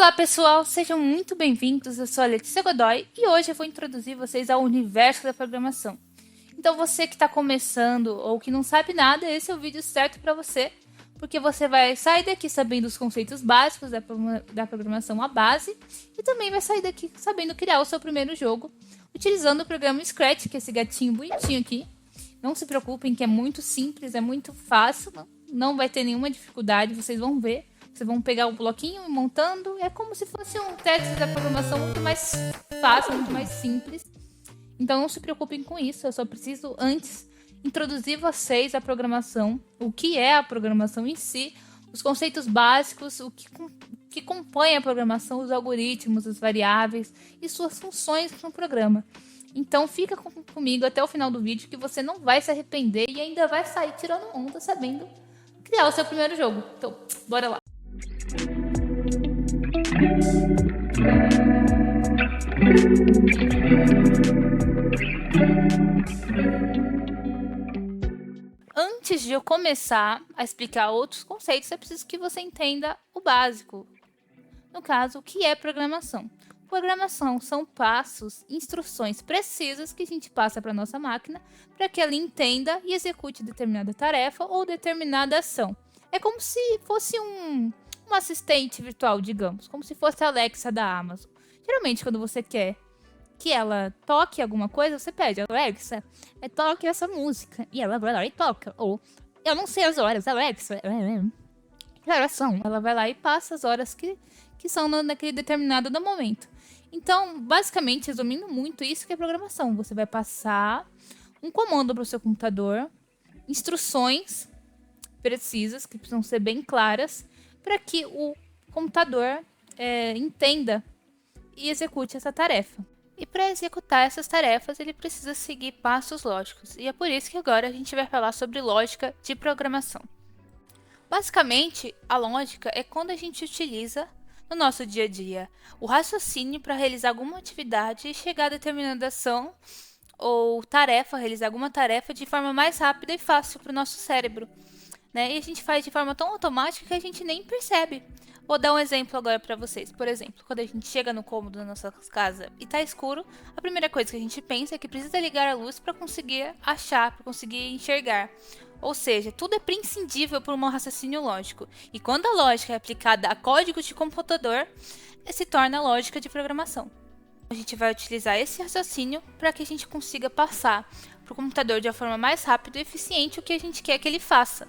Olá pessoal, sejam muito bem-vindos, eu sou a Letícia Godoy e hoje eu vou introduzir vocês ao universo da programação. Então você que está começando ou que não sabe nada, esse é o vídeo certo para você, porque você vai sair daqui sabendo os conceitos básicos da programação à base e também vai sair daqui sabendo criar o seu primeiro jogo, utilizando o programa Scratch, que é esse gatinho bonitinho aqui. Não se preocupem que é muito simples, é muito fácil, não vai ter nenhuma dificuldade, vocês vão ver. Vocês vão pegar o bloquinho e montando. É como se fosse um Tetris da programação muito mais fácil, muito mais simples. Então não se preocupem com isso. Eu só preciso antes introduzir vocês à programação. O que é a programação em si. Os conceitos básicos. O que compõe a programação. Os algoritmos, as variáveis e suas funções no programa. Então fica comigo até o final do vídeo que você não vai se arrepender e ainda vai sair tirando onda sabendo criar o seu primeiro jogo. Então, bora lá. Antes de eu começar a explicar outros conceitos, é preciso que você entenda o básico. No caso, o que é programação? Programação são passos, instruções precisas que a gente passa para a nossa máquina para que ela entenda e execute determinada tarefa ou determinada ação. É como se fosse um assistente virtual, digamos, como se fosse a Alexa da Amazon. Geralmente, quando você quer que ela toque alguma coisa, você pede, Alexa, toque essa música. E ela vai lá e toca. Ou, eu não sei as horas, Alexa, que horas são? Ela vai lá e passa as horas que são naquele determinado momento. Então, basicamente, resumindo muito, isso que é programação. Você vai passar um comando para o seu computador, instruções precisas, que precisam ser bem claras, para que o computador entenda e execute essa tarefa. E para executar essas tarefas, ele precisa seguir passos lógicos. E é por isso que agora a gente vai falar sobre lógica de programação. Basicamente, a lógica é quando a gente utiliza no nosso dia a dia o raciocínio para realizar alguma atividade e chegar a determinada ação ou tarefa, realizar alguma tarefa de forma mais rápida e fácil para o nosso cérebro. Né? E a gente faz de forma tão automática que a gente nem percebe. Vou dar um exemplo agora para vocês. Por exemplo, quando a gente chega no cômodo da nossa casa e tá escuro, a primeira coisa que a gente pensa é que precisa ligar a luz para conseguir achar, para conseguir enxergar. Ou seja, tudo é prescindível por um raciocínio lógico. E quando a lógica é aplicada a códigos de computador, se torna lógica de programação. A gente vai utilizar esse raciocínio para que a gente consiga passar para o computador de uma forma mais rápida e eficiente o que a gente quer que ele faça.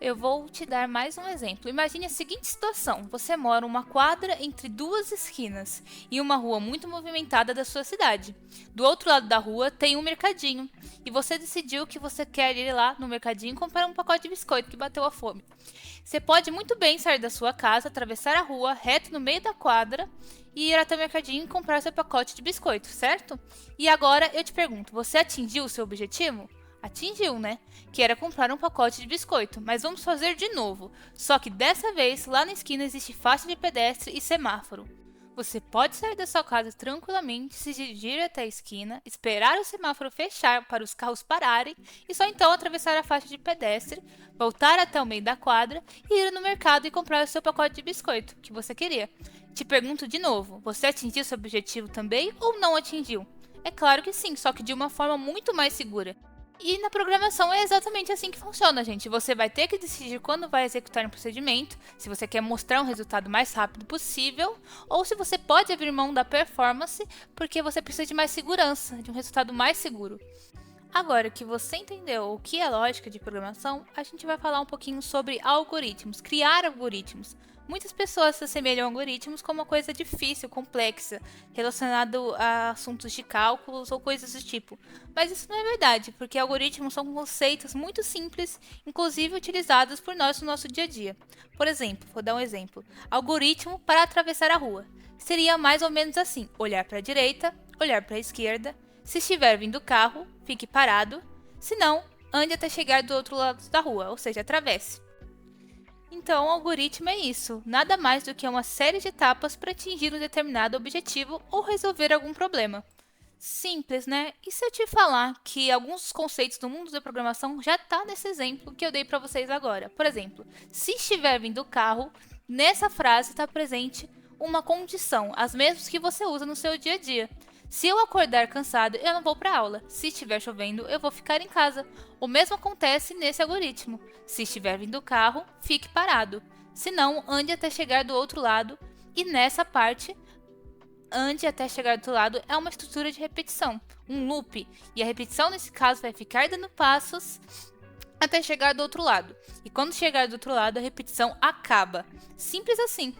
Eu vou te dar mais um exemplo. Imagine a seguinte situação. Você mora uma quadra entre duas esquinas em uma rua muito movimentada da sua cidade. Do outro lado da rua tem um mercadinho e você decidiu que você quer ir lá no mercadinho comprar um pacote de biscoito que bateu a fome. Você pode muito bem sair da sua casa, atravessar a rua reto no meio da quadra e ir até o mercadinho e comprar seu pacote de biscoito, certo? E agora eu te pergunto, você atingiu o seu objetivo? Atingiu, né? Que era comprar um pacote de biscoito, mas vamos fazer de novo. Só que dessa vez, lá na esquina existe faixa de pedestre e semáforo. Você pode sair da sua casa tranquilamente, se dirigir até a esquina, esperar o semáforo fechar para os carros pararem e só então atravessar a faixa de pedestre, voltar até o meio da quadra e ir no mercado e comprar o seu pacote de biscoito que você queria. Te pergunto de novo, você atingiu seu objetivo também ou não atingiu? É claro que sim, só que de uma forma muito mais segura. E na programação é exatamente assim que funciona, gente. Você vai ter que decidir quando vai executar um procedimento, se você quer mostrar um resultado mais rápido possível, ou se você pode abrir mão da performance, porque você precisa de mais segurança, de um resultado mais seguro. Agora que você entendeu o que é lógica de programação, a gente vai falar um pouquinho sobre algoritmos, criar algoritmos. Muitas pessoas se assemelham a algoritmos como uma coisa difícil, complexa, relacionado a assuntos de cálculos ou coisas do tipo. Mas isso não é verdade, porque algoritmos são conceitos muito simples, inclusive utilizados por nós no nosso dia a dia. Por exemplo, vou dar um exemplo. Algoritmo para atravessar a rua. Seria mais ou menos assim, olhar para a direita, olhar para a esquerda. Se estiver vindo carro, fique parado. Se não, ande até chegar do outro lado da rua, ou seja, atravesse. Então, o algoritmo é isso, nada mais do que uma série de etapas para atingir um determinado objetivo ou resolver algum problema. Simples, né? E se eu te falar que alguns conceitos do mundo da programação já tá nesse exemplo que eu dei para vocês agora? Por exemplo, se estiver vindo o carro, Nessa frase está presente uma condição, as mesmas que você usa no seu dia a dia. Se eu acordar cansado, eu não vou para aula. Se estiver chovendo, eu vou ficar em casa. O mesmo acontece nesse algoritmo. Se estiver vindo o carro, fique parado. Se não, ande até chegar do outro lado. E nessa parte, ande até chegar do outro lado é uma estrutura de repetição, um loop. E a repetição, nesse caso, vai ficar dando passos até chegar do outro lado. E quando chegar do outro lado, a repetição acaba. Simples assim.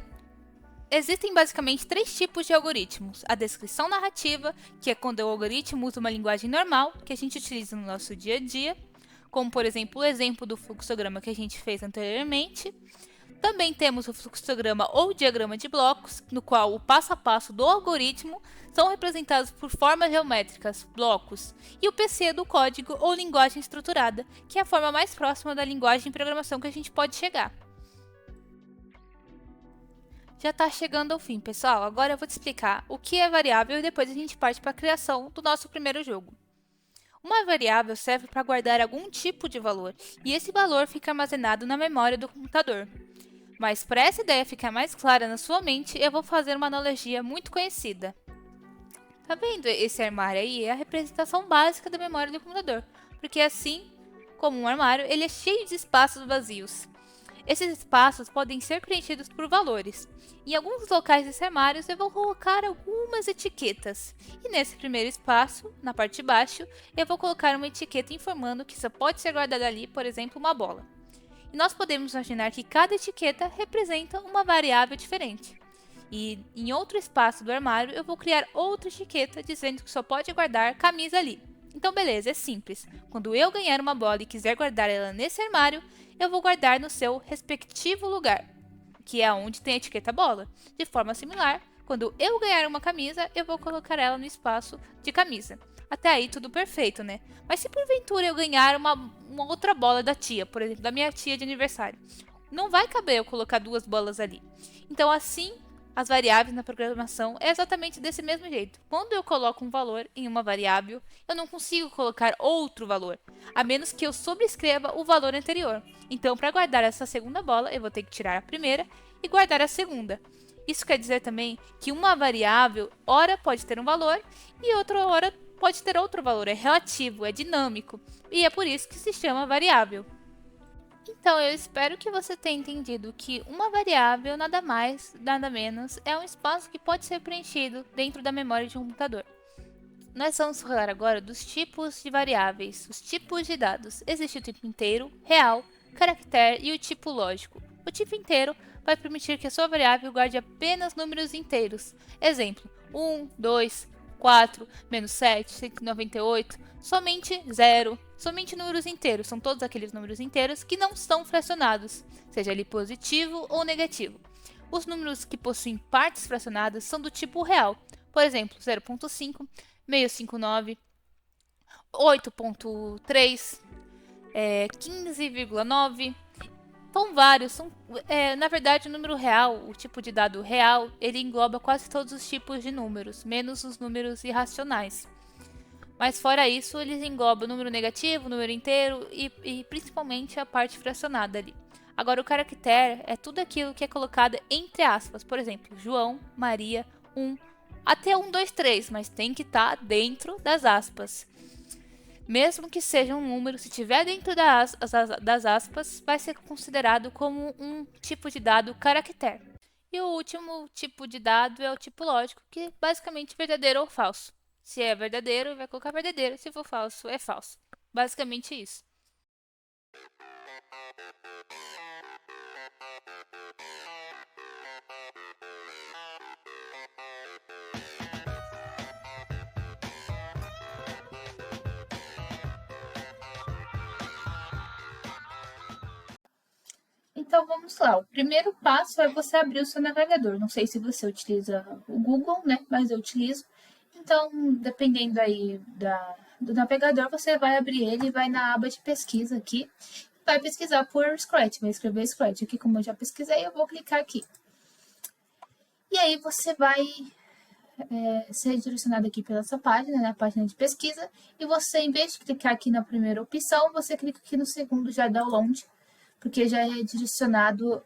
Existem basicamente 3 tipos de algoritmos. A descrição narrativa, que é quando o algoritmo usa uma linguagem normal, que a gente utiliza no nosso dia a dia, como por exemplo o exemplo do fluxograma que a gente fez anteriormente. Também temos o fluxograma ou diagrama de blocos, no qual o passo a passo do algoritmo são representados por formas geométricas, blocos, e o PC do código ou linguagem estruturada, que é a forma mais próxima da linguagem de programação que a gente pode chegar. Já está chegando ao fim, pessoal. Agora eu vou te explicar o que é variável e depois a gente parte para a criação do nosso primeiro jogo. Uma variável serve para guardar algum tipo de valor, e esse valor fica armazenado na memória do computador. Mas para essa ideia ficar mais clara na sua mente, eu vou fazer uma analogia muito conhecida. Tá vendo esse armário aí? É a representação básica da memória do computador, porque assim como um armário, ele é cheio de espaços vazios. Esses espaços podem ser preenchidos por valores. Em alguns locais desses armários eu vou colocar algumas etiquetas. E nesse primeiro espaço, na parte de baixo, eu vou colocar uma etiqueta informando que só pode ser guardada ali, por exemplo, uma bola. E nós podemos imaginar que cada etiqueta representa uma variável diferente. E em outro espaço do armário eu vou criar outra etiqueta dizendo que só pode guardar camisa ali. Então beleza, é simples. Quando eu ganhar uma bola e quiser guardar ela nesse armário, eu vou guardar no seu respectivo lugar, que é onde tem a etiqueta bola. De forma similar, quando eu ganhar uma camisa, eu vou colocar ela no espaço de camisa. Até aí tudo perfeito, né? Mas se porventura eu ganhar uma outra bola da tia, por exemplo, da minha tia de aniversário, não vai caber eu colocar 2 bolas ali. Então assim, as variáveis na programação é exatamente desse mesmo jeito. Quando eu coloco um valor em uma variável, eu não consigo colocar outro valor, a menos que eu sobrescreva o valor anterior. Então, para guardar essa segunda bola, eu vou ter que tirar a primeira e guardar a segunda. Isso quer dizer também que uma variável, ora pode ter um valor e outra hora pode ter outro valor. É relativo, é dinâmico e é por isso que se chama variável. Então, eu espero que você tenha entendido que uma variável nada mais, nada menos, é um espaço que pode ser preenchido dentro da memória de um computador. Nós vamos falar agora dos tipos de variáveis, os tipos de dados. Existe o tipo inteiro, real, caractere e o tipo lógico. O tipo inteiro vai permitir que a sua variável guarde apenas números inteiros. Exemplo, 1, 2, 4, menos 7, 198, somente 0, somente números inteiros. São todos aqueles números inteiros que não são fracionados, seja ele positivo ou negativo. Os números que possuem partes fracionadas são do tipo real, por exemplo, 0.5, 659, 8.3, 15,9. São vários. Na verdade, o número real, o tipo de dado real, ele engloba quase todos os tipos de números, menos os números irracionais. Mas fora isso, eles englobam o número negativo, o número inteiro e principalmente a parte fracionada ali. Agora, o caractere é tudo aquilo que é colocado entre aspas. Por exemplo, João, Maria, 1, até 1, 2, 3, mas tem que estar dentro das aspas. Mesmo que seja um número, se estiver dentro das aspas, vai ser considerado como um tipo de dado caractere. E o último tipo de dado é o tipo lógico, que é basicamente verdadeiro ou falso. Se é verdadeiro, vai colocar verdadeiro, se for falso, é falso. Basicamente isso. Então vamos lá. O primeiro passo é você abrir o seu navegador. Não sei se você utiliza o Google, né? Mas eu utilizo. Então, dependendo aí do navegador, você vai abrir ele e vai na aba de pesquisa aqui. Vai pesquisar por Scratch, vai escrever Scratch. Aqui, como eu já pesquisei, eu vou clicar aqui. E aí você vai ser direcionado aqui pela essa página, né, a página de pesquisa. E você, em vez de clicar aqui na primeira opção, você clica aqui no segundo já download, porque já é direcionado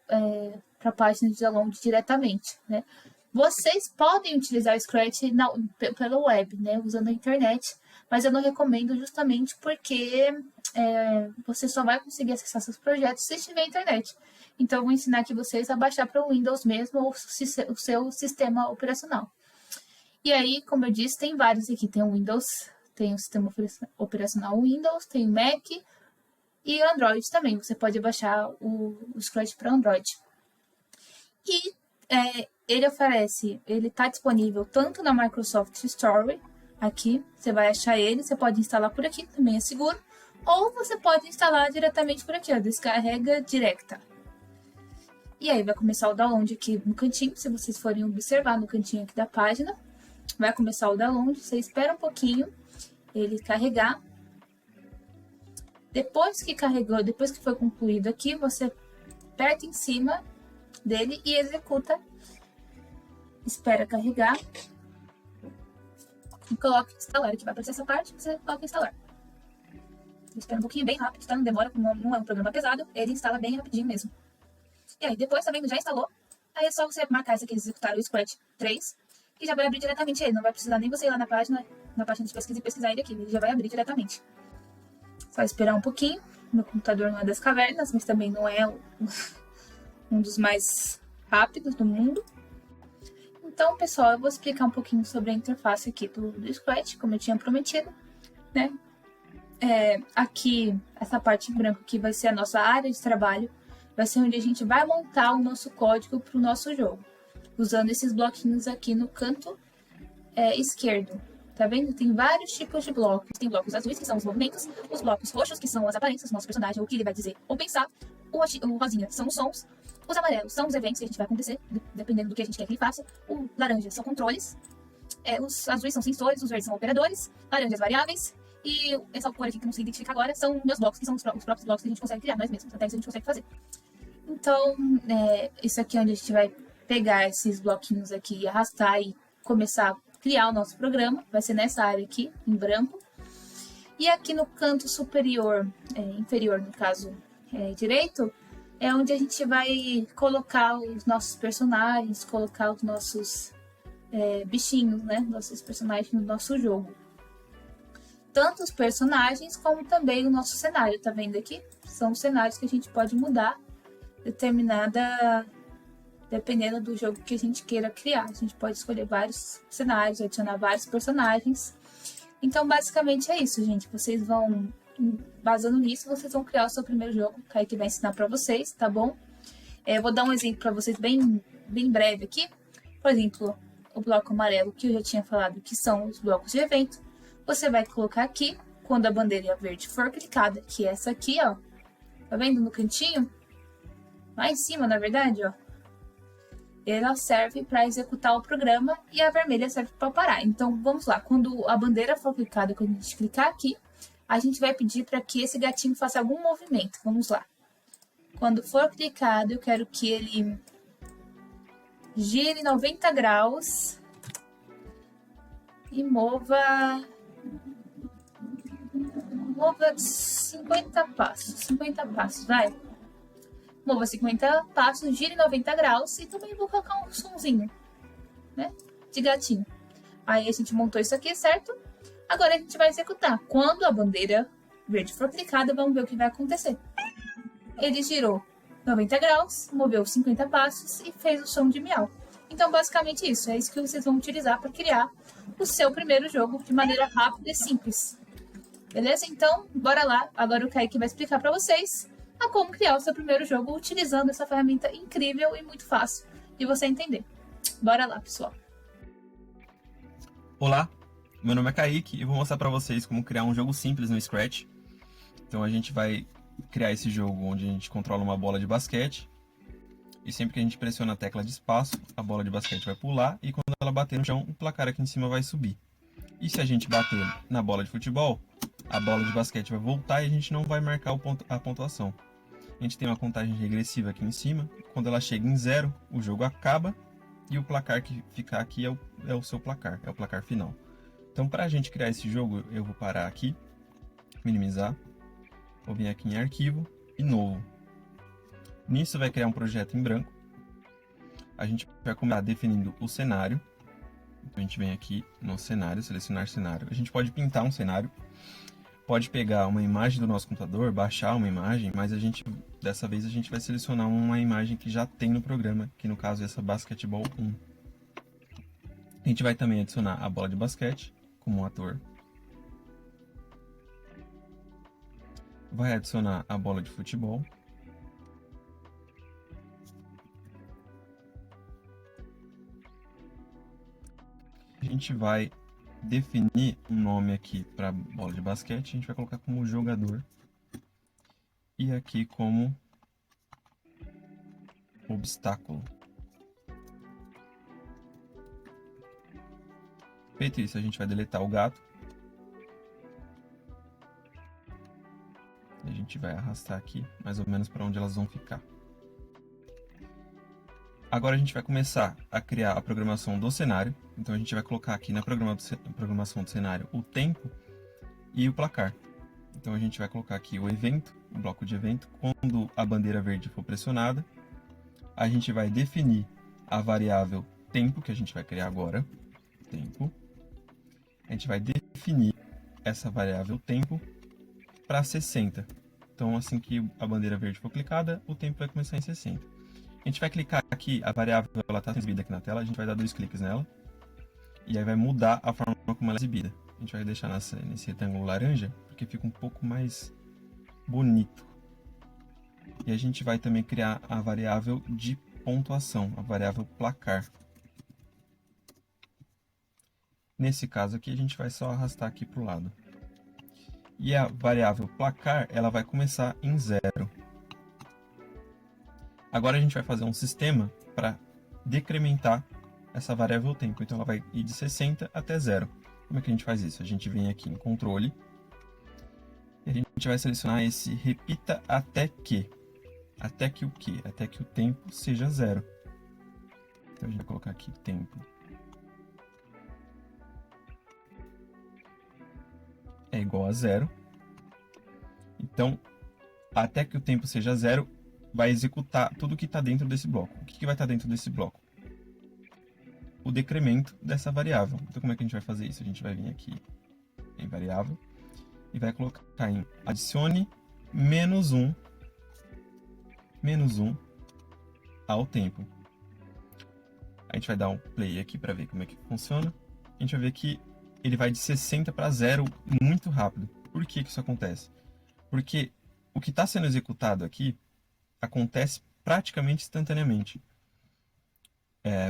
para a página de download diretamente, né? Vocês podem utilizar o Scratch pela web, né, usando a internet, mas eu não recomendo justamente porque você só vai conseguir acessar seus projetos se tiver internet. Então, eu vou ensinar aqui vocês a baixar para o Windows mesmo ou o seu sistema operacional. E aí, como eu disse, tem vários aqui. Tem o Windows, tem o sistema operacional Windows, tem o Mac e o Android também. Você pode baixar o Scratch para Android. E ele está disponível tanto na Microsoft Store, aqui, você vai achar ele, você pode instalar por aqui, também é seguro, ou você pode instalar diretamente por aqui, ó, descarrega direta. E aí vai começar o download aqui no cantinho, se vocês forem observar no cantinho aqui da página, vai começar o download, você espera um pouquinho ele carregar. Depois que carregou, depois que foi concluído aqui, você aperta em cima dele e executa. Espera carregar. E coloca instalar. Aqui vai aparecer essa parte, você coloca instalar. Espera um pouquinho, bem rápido, tá? Não demora, não é um programa pesado, ele instala bem rapidinho mesmo. E aí, depois também já instalou, aí é só você marcar esse aqui, executar o Scratch 3, que já vai abrir diretamente ele. Não vai precisar nem você ir lá na página de pesquisa e pesquisar ele aqui, ele já vai abrir diretamente. Só esperar um pouquinho. Meu computador não é das cavernas, mas também não é um dos mais rápidos do mundo. Então, pessoal, eu vou explicar um pouquinho sobre a interface aqui do Scratch, como eu tinha prometido, né? Aqui, essa parte em branco aqui vai ser a nossa área de trabalho, vai ser onde a gente vai montar o nosso código para o nosso jogo, usando esses bloquinhos aqui no canto esquerdo. Tá vendo? Tem vários tipos de blocos. Tem blocos azuis, que são os movimentos, os blocos roxos, que são as aparências do nosso personagem, o que ele vai dizer ou pensar, o rosinha são os sons, os amarelos são os eventos que a gente vai acontecer, dependendo do que a gente quer que ele faça, o laranja são controles, os azuis são sensores, os verdes são operadores, laranjas variáveis, e essa cor aqui que eu não sei identificar agora são meus blocos, que são os próprios blocos que a gente consegue criar nós mesmos, até isso a gente consegue fazer. Então, isso aqui é onde a gente vai pegar esses bloquinhos aqui e arrastar e começar a criar o nosso programa, vai ser nessa área aqui, em branco. E aqui no canto superior, inferior no caso direito, é onde a gente vai colocar os nossos personagens, colocar os nossos bichinhos, né, nossos personagens no nosso jogo. Tanto os personagens como também o nosso cenário, tá vendo aqui? São os cenários que a gente pode mudar dependendo do jogo que a gente queira criar. A gente pode escolher vários cenários, adicionar vários personagens. Então, basicamente é isso, gente. Vocês vão, basando nisso, vocês vão criar o seu primeiro jogo. O Kaique vai ensinar para vocês, tá bom? Eu vou dar um exemplo para vocês bem breve aqui. Por exemplo, o bloco amarelo, que eu já tinha falado, que são os blocos de evento. Você vai colocar aqui, quando a bandeira verde for clicada, que é essa aqui, ó. Tá vendo no cantinho? Lá em cima, na verdade, ó. Ela serve para executar o programa e a vermelha serve para parar. Então, vamos lá. Quando a bandeira for clicada, quando a gente clicar aqui, a gente vai pedir para que esse gatinho faça algum movimento. Vamos lá. Quando for clicado, eu quero que ele gire 90 graus e mova 50 passos. 50 passos, vai. Mova 50 passos, gire 90 graus e também vou colocar um sonzinho, né, de gatinho. Aí a gente montou isso aqui, certo? Agora a gente vai executar. Quando a bandeira verde for clicada, vamos ver o que vai acontecer. Ele girou 90 graus, moveu 50 passos e fez o som de miau. Então, basicamente isso. É isso que vocês vão utilizar para criar o seu primeiro jogo de maneira rápida e simples. Beleza? Então, bora lá. Agora o Kaique vai explicar para vocês a como criar o seu primeiro jogo utilizando essa ferramenta incrível e muito fácil de você entender. Bora lá, pessoal. Olá, meu nome é Kaique e vou mostrar para vocês como criar um jogo simples no Scratch. Então a gente vai criar esse jogo onde a gente controla uma bola de basquete e sempre que a gente pressiona a tecla de espaço, a bola de basquete vai pular e quando ela bater no chão, o placar aqui em cima vai subir. E se a gente bater na bola de futebol, a bola de basquete vai voltar e a gente não vai marcar a pontuação. A gente tem uma contagem regressiva aqui em cima. Quando ela chega em 0, o jogo acaba e o placar que ficar aqui é o seu placar, é o placar final. Então, para a gente criar esse jogo, eu vou parar aqui, minimizar, vou vir aqui em arquivo e novo. Nisso vai criar um projeto em branco. A gente vai começar definindo o cenário. Então a gente vem aqui no cenário, selecionar cenário. A gente pode pintar um cenário, pode pegar uma imagem do nosso computador, baixar uma imagem, mas dessa vez a gente vai selecionar uma imagem que já tem no programa, que no caso é essa Basketball 1. A gente vai também adicionar a bola de basquete como ator. Vai adicionar a bola de futebol. A gente vai definir um nome aqui para bola de basquete, a gente vai colocar como jogador e aqui como obstáculo. Feito isso, a gente vai deletar o gato. E a gente vai arrastar aqui, mais ou menos para onde elas vão ficar. Agora a gente vai começar a criar a programação do cenário. Então a gente vai colocar aqui na programação do cenário o tempo e o placar. Então a gente vai colocar aqui o evento, o bloco de evento. Quando a bandeira verde for pressionada, a gente vai definir a variável tempo, que a gente vai criar agora. Tempo. A gente vai definir essa variável tempo para 60. Então assim que a bandeira verde for clicada, o tempo vai começar em 60. A gente vai clicar aqui, a variável está exibida aqui na tela, a gente vai dar 2 cliques nela. E aí vai mudar a forma como ela é exibida. A gente vai deixar nesse retângulo laranja, porque fica um pouco mais bonito. E a gente vai também criar a variável de pontuação, a variável placar. Nesse caso aqui, a gente vai só arrastar aqui para o lado. E a variável placar, ela vai começar em 0. Agora a gente vai fazer um sistema para decrementar essa variável tempo. Então ela vai ir de 60 até 0. Como é que a gente faz isso? A gente vem aqui em controle e a gente vai selecionar esse repita até que. Até que o quê? Até que o tempo seja 0. Então a gente vai colocar aqui tempo é igual a 0. Então, até que o tempo seja 0, vai executar tudo que está dentro desse bloco. O que vai estar dentro desse bloco? O decremento dessa variável. Então, como é que a gente vai fazer isso? A gente vai vir aqui em variável e vai colocar em adicione menos 1 ao tempo. A gente vai dar um play aqui para ver como é que funciona. A gente vai ver que ele vai de 60 para 0 muito rápido. Por que isso acontece? Porque o que está sendo executado aqui acontece praticamente instantaneamente.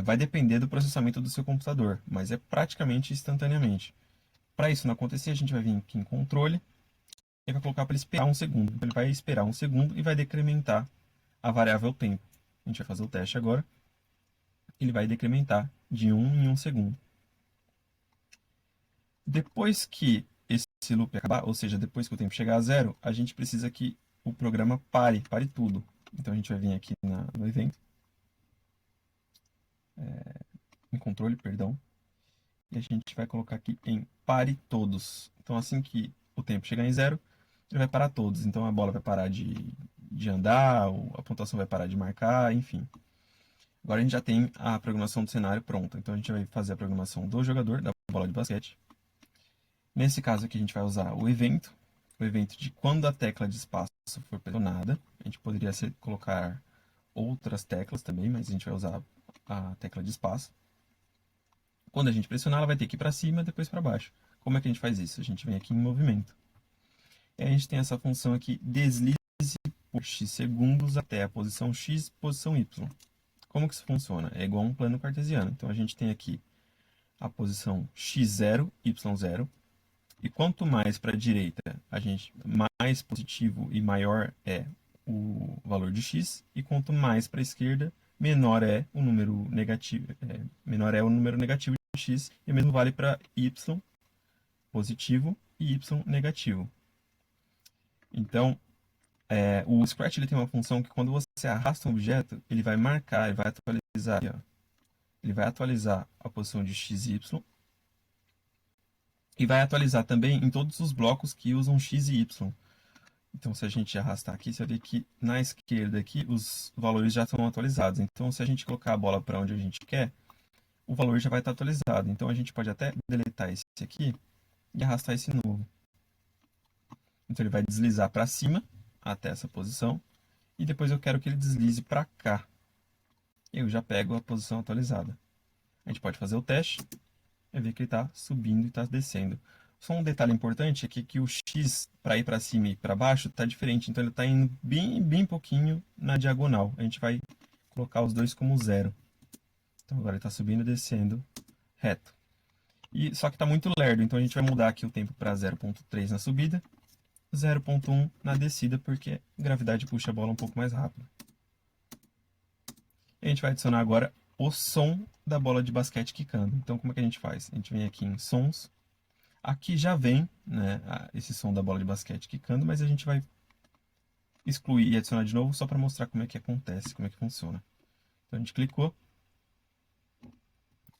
Vai depender do processamento do seu computador, mas é praticamente instantaneamente. Para isso não acontecer, a gente vai vir aqui em controle e vai colocar para ele esperar um segundo. Então, ele vai esperar um segundo e vai decrementar a variável tempo. A gente vai fazer o teste agora. Ele vai decrementar de 1 em 1 segundo. Depois que esse loop acabar, ou seja, depois que o tempo chegar a 0, a gente precisa que o programa pare tudo. Então a gente vai vir aqui no evento, em controle, perdão, e a gente vai colocar aqui em pare todos. Então assim que o tempo chegar em 0, ele vai parar todos. Então a bola vai parar de andar, a pontuação vai parar de marcar, enfim. Agora a gente já tem a programação do cenário pronta. Então a gente vai fazer a programação do jogador, da bola de basquete. Nesse caso aqui a gente vai usar o evento de quando a tecla de espaço for pressionada. A gente poderia colocar outras teclas também, mas a gente vai usar a tecla de espaço. Quando a gente pressionar, ela vai ter que ir para cima e depois para baixo. Como é que a gente faz isso? A gente vem aqui em movimento. E a gente tem essa função aqui, deslize por x segundos até a posição x, posição y. Como que isso funciona? É igual a um plano cartesiano. Então a gente tem aqui a posição x0, y0. E quanto mais para a direita, mais positivo e maior é o valor de x, e quanto mais para a esquerda, menor é o número negativo, de x, e o mesmo vale para y positivo e y negativo. Então, o Scratch ele tem uma função que quando você arrasta um objeto, ele vai marcar, ele vai atualizar, aqui, ó. Ele vai atualizar a posição de x e y, e vai atualizar também em todos os blocos que usam x e y. Então, se a gente arrastar aqui, você vai ver que na esquerda aqui os valores já estão atualizados. Então, se a gente colocar a bola para onde a gente quer, o valor já vai estar atualizado. Então, a gente pode até deletar esse aqui e arrastar esse novo. Então, ele vai deslizar para cima até essa posição. E depois eu quero que ele deslize para cá. Eu já pego a posição atualizada. A gente pode fazer o teste e ver que ele está subindo e está descendo. Só um detalhe importante é que o X para ir para cima e para baixo está diferente. Então ele está indo bem pouquinho na diagonal. A gente vai colocar os dois como zero. Então agora ele está subindo e descendo reto. Só que está muito lerdo, então a gente vai mudar aqui o tempo para 0.3 na subida, 0.1 na descida, porque a gravidade puxa a bola um pouco mais rápido. E a gente vai adicionar agora o som da bola de basquete quicando. Então como é que a gente faz? A gente vem aqui em sons. Aqui já vem, né, esse som da bola de basquete quicando, mas a gente vai excluir e adicionar de novo só para mostrar como é que acontece, como é que funciona. Então a gente clicou,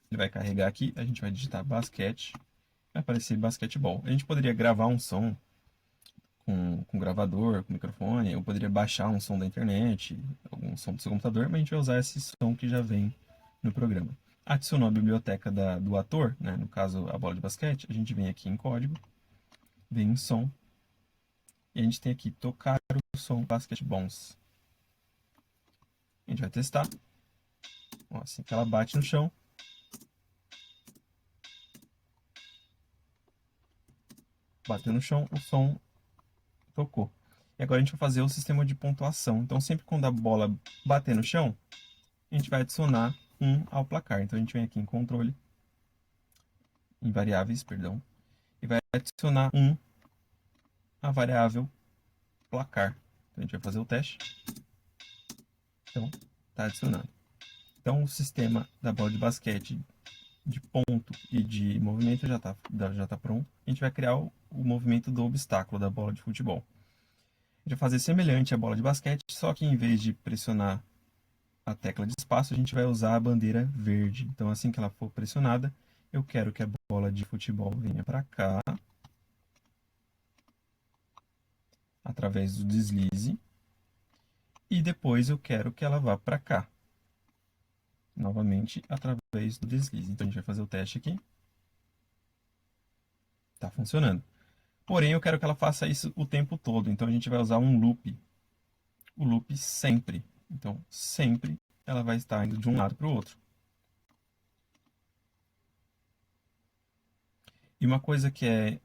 ele vai carregar aqui, a gente vai digitar basquete, vai aparecer basquetebol. A gente poderia gravar um som com gravador, com microfone, eu poderia baixar um som da internet, algum som do seu computador, mas a gente vai usar esse som que já vem no programa. Adicionou a biblioteca do ator, né, no caso a bola de basquete, a gente vem aqui em código, vem em som, e a gente tem aqui tocar o som Basket Bounce. A gente vai testar. Ó, assim que ela bate no chão. Bateu no chão, o som tocou. E agora a gente vai fazer o sistema de pontuação. Então sempre quando a bola bater no chão, a gente vai adicionar 1 ao placar. Então a gente vem aqui em controle, em variáveis, perdão, e vai adicionar 1 à variável placar. Então a gente vai fazer o teste. Então, está adicionando. Então o sistema da bola de basquete de ponto e de movimento já tá pronto. A gente vai criar o movimento do obstáculo da bola de futebol. A gente vai fazer semelhante à bola de basquete, só que em vez de pressionar a tecla de espaço, a gente vai usar a bandeira verde. Então assim que ela for pressionada, eu quero que a bola de futebol venha para cá, através do deslize, e depois eu quero que ela vá para cá, novamente através do deslize. Então a gente vai fazer o teste aqui. Está funcionando. Porém, eu quero que ela faça isso o tempo todo. Então, a gente vai usar um loop. O loop sempre. Então, sempre ela vai estar indo de um lado para o outro. E uma coisa que é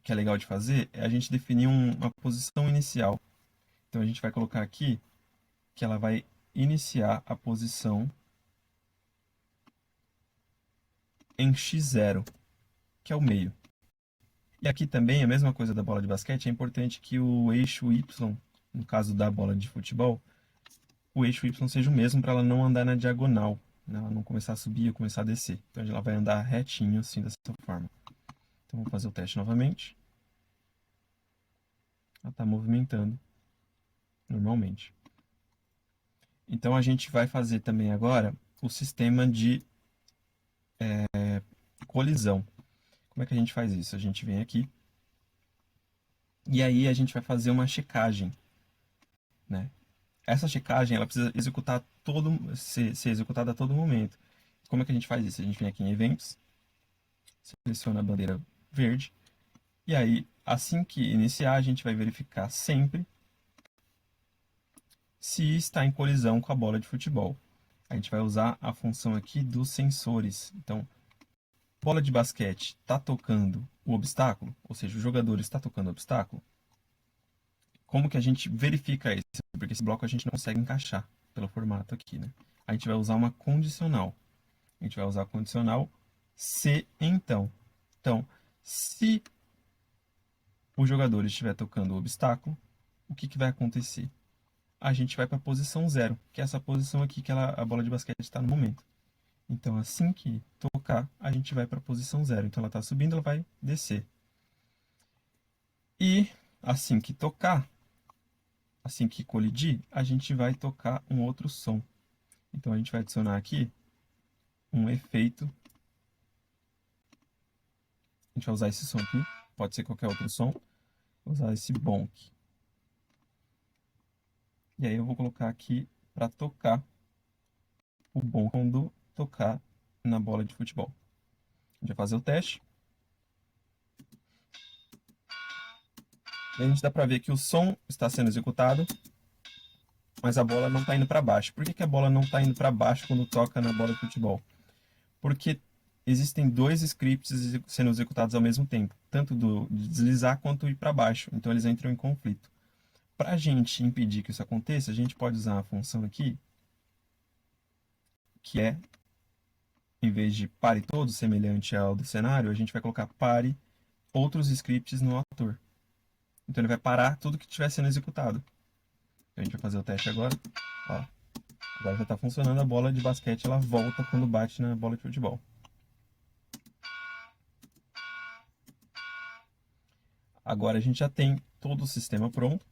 legal de fazer é a gente definir uma posição inicial. Então, a gente vai colocar aqui que ela vai iniciar a posição em x0, que é o meio. E aqui também, a mesma coisa da bola de basquete, é importante que o eixo y, no caso da bola de futebol, o eixo y seja o mesmo para ela não andar na diagonal, né? Ela não começar a subir ou começar a descer. Então ela vai andar retinho assim dessa forma. Então vamos fazer o teste novamente. Ela está movimentando normalmente. Então a gente vai fazer também agora o sistema de colisão. Como é que a gente faz isso? A gente vem aqui e aí a gente vai fazer uma checagem, né? Essa checagem ela precisa ser executada a todo momento. Como é que a gente faz isso? A gente vem aqui em eventos, seleciona a bandeira verde, e aí, assim que iniciar, a gente vai verificar sempre se está em colisão com a bola de futebol. A gente vai usar a função aqui dos sensores. Então, bola de basquete está tocando o obstáculo, ou seja, o jogador está tocando o obstáculo. Como que a gente verifica isso? Porque esse bloco a gente não consegue encaixar pelo formato aqui, né? A gente vai usar uma condicional. A gente vai usar a condicional se então. Então, se o jogador estiver tocando o obstáculo, o que vai acontecer? A gente vai para a posição 0, que é essa posição aqui que a bola de basquete está no momento. Então, assim que tocar, a gente vai para a posição 0. Então, ela está subindo, ela vai descer. E assim que tocar, assim que colidir, a gente vai tocar um outro som. Então, a gente vai adicionar aqui um efeito. A gente vai usar esse som aqui, pode ser qualquer outro som. Vou usar esse bonk. E aí eu vou colocar aqui para tocar o bom quando tocar na bola de futebol. A gente vai fazer o teste. E a gente dá para ver que o som está sendo executado, mas a bola não está indo para baixo. Por que a bola não está indo para baixo quando toca na bola de futebol? Porque existem dois scripts sendo executados ao mesmo tempo, tanto de deslizar quanto ir para baixo. Então eles entram em conflito. Para a gente impedir que isso aconteça, a gente pode usar uma função aqui, que é, em vez de pare todos, semelhante ao do cenário, a gente vai colocar pare outros scripts no ator. Então ele vai parar tudo que estiver sendo executado. A gente vai fazer o teste agora. Ó, agora já está funcionando, a bola de basquete ela volta quando bate na bola de futebol. Agora a gente já tem todo o sistema pronto.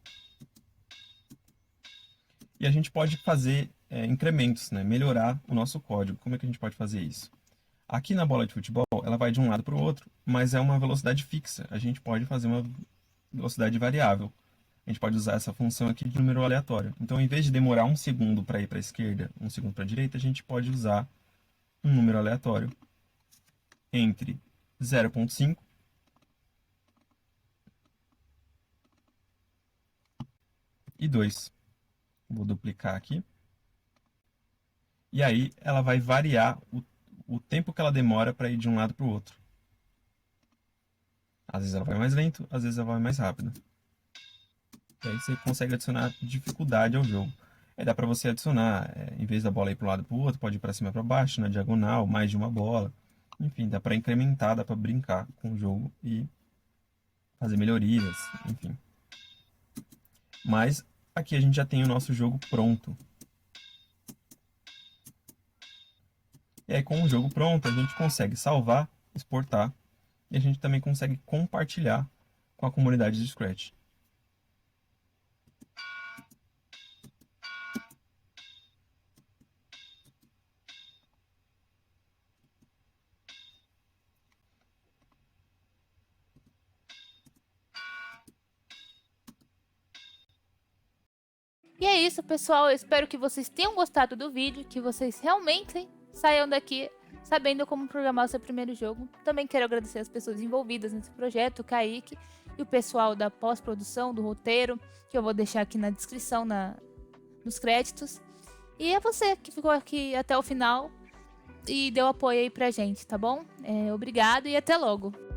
E a gente pode fazer incrementos, né? Melhorar o nosso código. Como é que a gente pode fazer isso? Aqui na bola de futebol, ela vai de um lado para o outro, mas é uma velocidade fixa. A gente pode fazer uma velocidade variável. A gente pode usar essa função aqui de número aleatório. Então, em vez de demorar 1 segundo para ir para a esquerda, 1 segundo para a direita, a gente pode usar um número aleatório entre 0,5 e 2. Vou duplicar aqui. E aí ela vai variar o tempo que ela demora para ir de um lado para o outro. Às vezes ela vai mais lento, às vezes ela vai mais rápido. E aí você consegue adicionar dificuldade ao jogo. Aí dá para você adicionar, em vez da bola ir para um lado para o outro, pode ir para cima e para baixo, na diagonal, mais de uma bola. Enfim, dá para incrementar, dá para brincar com o jogo e fazer melhorias, enfim. Mas aqui a gente já tem o nosso jogo pronto. E aí com o jogo pronto a gente consegue salvar, exportar e a gente também consegue compartilhar com a comunidade de Scratch. E é isso, pessoal. Eu espero que vocês tenham gostado do vídeo, que vocês realmente saiam daqui sabendo como programar o seu primeiro jogo. Também quero agradecer as pessoas envolvidas nesse projeto, o Kaique e o pessoal da pós-produção, do roteiro, que eu vou deixar aqui na descrição, nos créditos. E é você que ficou aqui até o final e deu apoio aí pra gente, tá bom? Obrigado e até logo!